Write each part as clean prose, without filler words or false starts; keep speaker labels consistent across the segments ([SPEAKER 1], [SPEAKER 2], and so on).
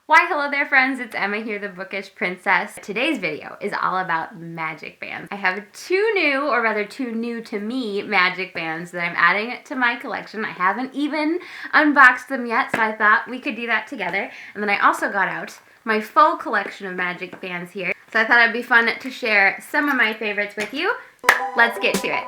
[SPEAKER 1] Why, hello there friends, it's Emma here, the Bookish Princess. Today's video is all about magic bands. I have two new to me magic bands that I'm adding to my collection. I haven't even unboxed them yet, so I thought we could do that together. And then I also got out my full collection of magic bands here. So I thought it'd be fun to share some of my favorites with you. Let's get to it.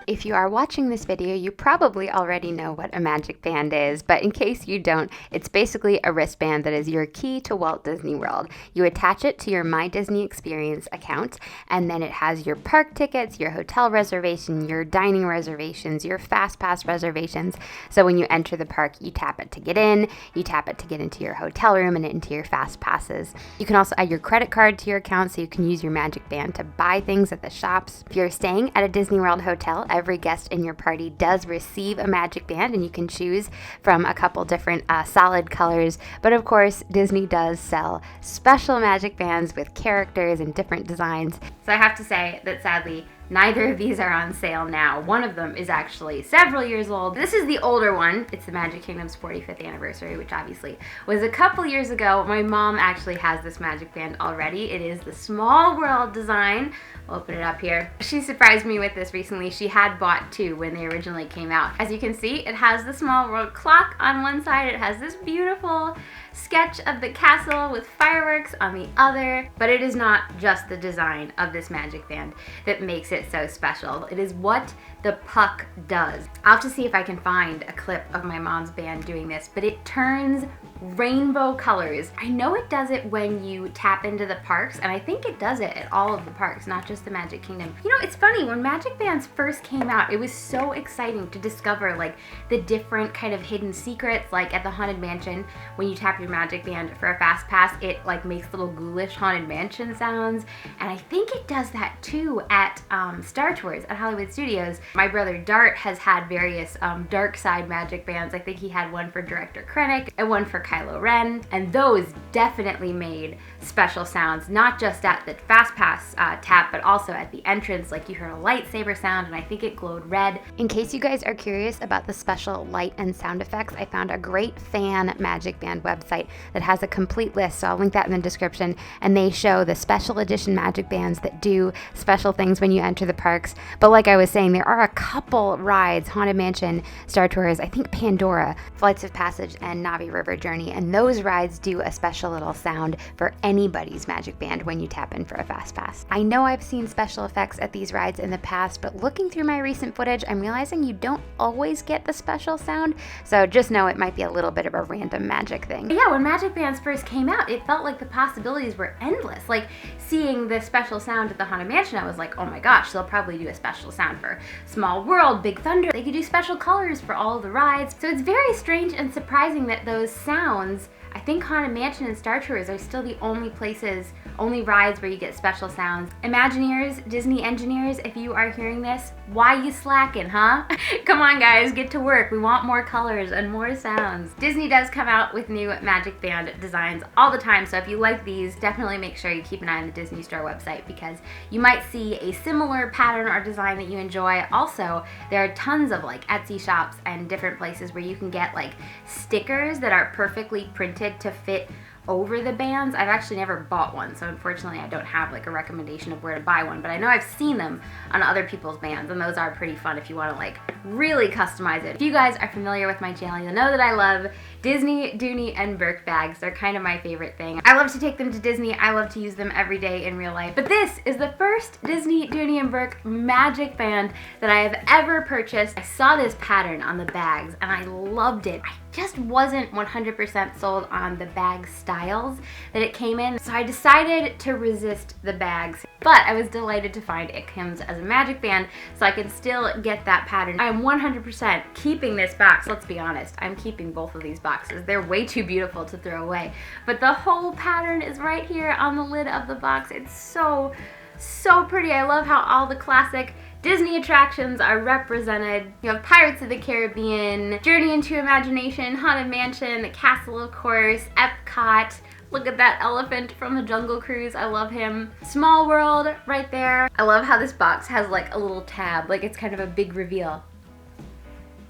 [SPEAKER 1] If you are watching this video, you probably already know what a magic band is, but in case you don't, it's basically a wristband that is your key to Walt Disney World. You attach it to your My Disney Experience account, and then it has your park tickets, your hotel reservation, your dining reservations, your fast pass reservations. So when you enter the park, you tap it to get in, you tap it to get into your hotel room and into your fast passes. You can also add your credit card to your account so you can use your magic band to buy things at the shops. If you're staying at a Disney World hotel, every guest in your party does receive a magic band, and you can choose from a couple different solid colors. But of course, Disney does sell special magic bands with characters and different designs. So I have to say that sadly, neither of these are on sale now. One of them is actually several years old. This is the older one. It's the Magic Kingdom's 45th anniversary, which obviously was a couple years ago. My mom actually has this magic band already. It is the Small World design. I'll open it up here. She surprised me with this recently. She had bought two when they originally came out. As you can see, it has the Small World clock on one side. It has this beautiful sketch of the castle with fireworks on the other. But it is not just the design of this magic band that makes it so special. It is what the puck does. I'll have to see if I can find a clip of my mom's band doing this, but it turns rainbow colors. I know it does it when you tap into the parks, and I think it does it at all of the parks, not just the Magic Kingdom. You know, it's funny, when magic bands first came out, it was so exciting to discover like the different kind of hidden secrets. Like at the Haunted Mansion, when you tap your magic band for a fast pass, it like makes little ghoulish Haunted Mansion sounds. And I think it does that too at Star Tours at Hollywood Studios. My brother Dart has had various dark side magic bands. I think he had one for Director Krennic and one for Kylo Ren, and those definitely made special sounds, not just at the fast pass tap, but also at the entrance. Like you heard a lightsaber sound, and I think it glowed red. In case you guys are curious about the special light and sound effects, I found a great fan magic band website that has a complete list, so I'll link that in the description, and they show the special edition magic bands that do special things when you enter the parks. But like I was saying, there are a couple rides, Haunted Mansion, Star Tours, I think Pandora, Flights of Passage, and Navi River Journey, and those rides do a special little sound for anybody's magic band when you tap in for a fast pass. I know I've seen special effects at these rides in the past, but looking through my recent footage, I'm realizing you don't always get the special sound, so just know it might be a little bit of a random magic thing. But yeah, when magic bands first came out, it felt like the possibilities were endless. Like seeing the special sound at the Haunted Mansion, I was like, oh my gosh, they'll probably do a special sound for Small World, Big Thunder. They could do special colors for all of the rides. So it's very strange and surprising that those sounds, I think Haunted Mansion and Star Tours are still the only rides where you get special sounds. Imagineers, Disney engineers, if you are hearing this, why you slacking, huh? Come on guys, get to work. We want more colors and more sounds. Disney does come out with new magic band designs all the time, so if you like these, definitely make sure you keep an eye on the Disney Store website, because you might see a similar pattern or design that you enjoy. Also, there are tons of like Etsy shops and different places where you can get like stickers that are perfectly printed to fit over the bands. I've actually never bought one, so unfortunately I don't have like a recommendation of where to buy one, but I know I've seen them on other people's bands, and those are pretty fun if you want to like really customize it. If you guys are familiar with my channel, you'll know that I love Disney, Dooney, and Burke bags. They're kind of my favorite thing. I love to take them to Disney. I love to use them every day in real life. But this is the first Disney, Dooney, and Burke magic band that I have ever purchased. I saw this pattern on the bags and I loved it. I just wasn't 100% sold on the bag styles that it came in, so I decided to resist the bags. But I was delighted to find it comes as a magic band, so I can still get that pattern. I'm 100% keeping this box. Let's be honest, I'm keeping both of these boxes. They're way too beautiful to throw away. But the whole pattern is right here on the lid of the box. It's so pretty. I love how all the classic Disney attractions are represented. You have Pirates of the Caribbean, Journey into Imagination, Haunted Mansion, the Castle of course, Epcot. Look at that elephant from the Jungle Cruise, I love him. Small World right there. I love how this box has like a little tab, like it's kind of a big reveal.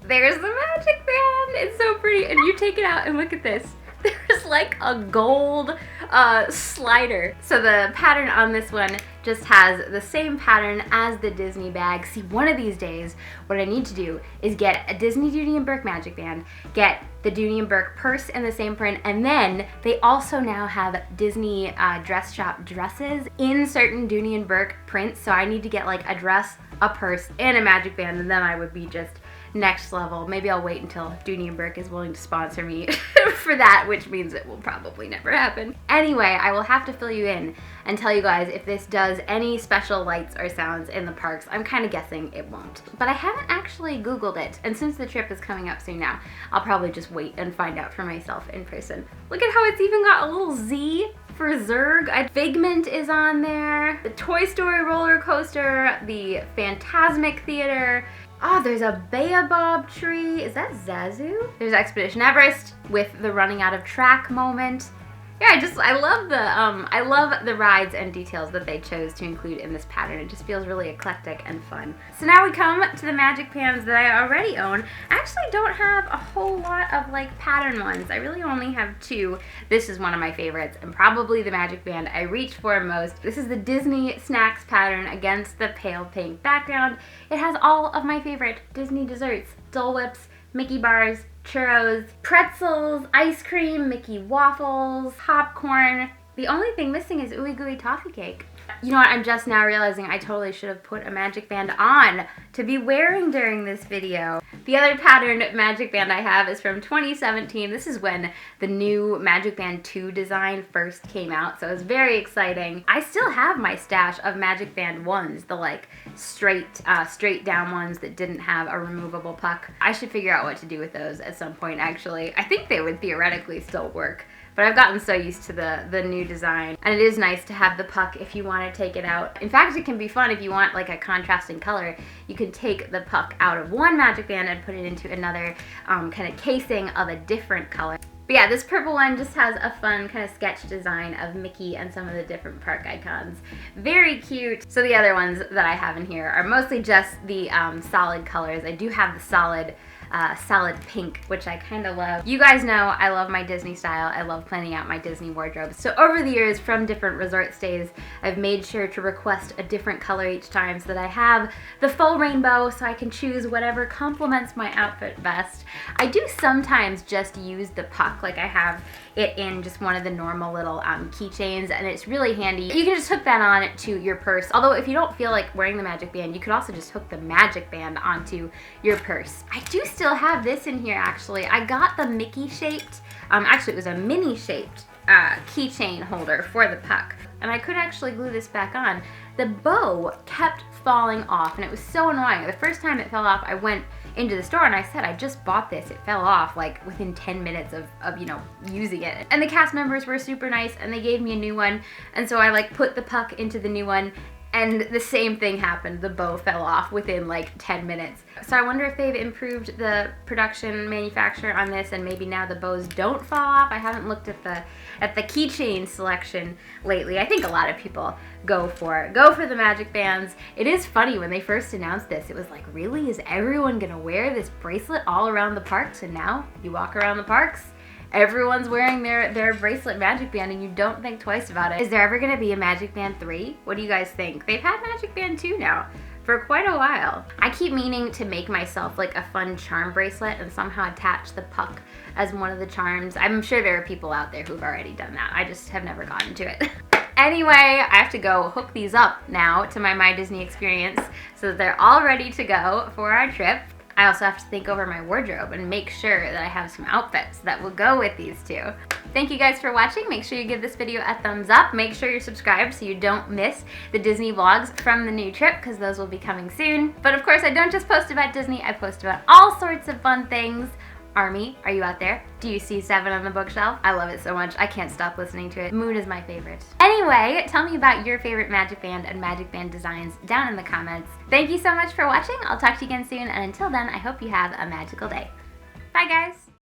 [SPEAKER 1] There's the Magic Band, it's so pretty. And you take it out and look at this. There's like a gold slider. So the pattern on this one just has the same pattern as the Disney bag. See, one of these days, what I need to do is get a Disney Dooney & Bourke Magic Band, get the Dooney & Bourke purse in the same print, and then they also now have Disney dress shop dresses in certain Dooney & Bourke prints. So I need to get like a dress, a purse, and a Magic Band, and then I would be just next level. Maybe I'll wait until Dooney & Bourke is willing to sponsor me for that, which means it will probably never happen. Anyway, I will have to fill you in and tell you guys if this does any special lights or sounds in the parks. I'm kind of guessing it won't. But I haven't actually Googled it, and since the trip is coming up soon now, I'll probably just wait and find out for myself in person. Look at how it's even got a little Z for Zurg. Figment is on there, the Toy Story roller coaster, the Phantasmic Theater. Oh, there's a baobab tree. Is that Zazu? There's Expedition Everest with the running out of track moment. Yeah, I love the rides and details that they chose to include in this pattern. It just feels really eclectic and fun. So now we come to the Magic Bands that I already own. I actually don't have a whole lot of like pattern ones. I really only have two. This is one of my favorites and probably the Magic Band I reach for most. This is the Disney Snacks pattern against the pale pink background. It has all of my favorite Disney desserts: Dole Whips, Mickey bars, churros, pretzels, ice cream, Mickey waffles, popcorn. The only thing missing is Ooey Gooey Toffee Cake. You know what, I'm just now realizing I totally should have put a Magic Band on to be wearing during this video. The other patterned Magic Band I have is from 2017. This is when the new Magic Band 2 design first came out, so it was very exciting. I still have my stash of Magic Band 1s, the like straight down ones that didn't have a removable puck. I should figure out what to do with those at some point actually. I think they would theoretically still work, but I've gotten so used to the new design. And it is nice to have the puck if you want to take it out. In fact, it can be fun if you want like a contrasting color. You can take the puck out of one Magic Band and put it into another kind of casing of a different color. But yeah, this purple one just has a fun kind of sketch design of Mickey and some of the different park icons. Very cute. So the other ones that I have in here are mostly just the solid colors. I do have the solid pink, which I kind of love. You guys know I love my Disney style. I love planning out my Disney wardrobe. So over the years from different resort stays, I've made sure to request a different color each time so that I have the full rainbow so I can choose whatever complements my outfit best. I do sometimes just use the puck, like I have it in just one of the normal little keychains, and it's really handy. You can just hook that on to your purse. Although if you don't feel like wearing the Magic Band, you could also just hook the Magic Band onto your purse. I do still have this in here actually. I got the Mickey shaped, actually it was a mini shaped keychain holder for the puck. And I could actually glue this back on. The bow kept falling off and it was so annoying. The first time it fell off, I went into the store and I said, I just bought this. It fell off like within 10 minutes of you know, using it. And the cast members were super nice and they gave me a new one. And so I like put the puck into the new one and the same thing happened. The bow fell off within like 10 minutes. So I wonder if they've improved the production manufacture on this and maybe now the bows don't fall off. I haven't looked at the keychain selection lately. I think a lot of people go for the Magic Bands. It is funny when they first announced this, it was like, really? Is everyone gonna wear this bracelet all around the parks? And now you walk around the parks, everyone's wearing their bracelet Magic Band and you don't think twice about it. Is there ever gonna be a Magic Band 3? What do you guys think? They've had Magic Band 2 now for quite a while. I keep meaning to make myself like a fun charm bracelet and somehow attach the puck as one of the charms. I'm sure there are people out there who've already done that. I just have never gotten to it. Anyway, I have to go hook these up now to my Disney experience so that they're all ready to go for our trip. I also have to think over my wardrobe and make sure that I have some outfits that will go with these two. Thank you guys for watching. Make sure you give this video a thumbs up. Make sure you're subscribed so you don't miss the Disney vlogs from the new trip because those will be coming soon. But of course, I don't just post about Disney. I post about all sorts of fun things Army, are you out there? Do you see 7 on the bookshelf? I love it so much. I can't stop listening to it. Moon is my favorite. Anyway, tell me about your favorite Magic Band and Magic Band designs down in the comments. Thank you so much for watching. I'll talk to you again soon, and until then, I hope you have a magical day. Bye, guys.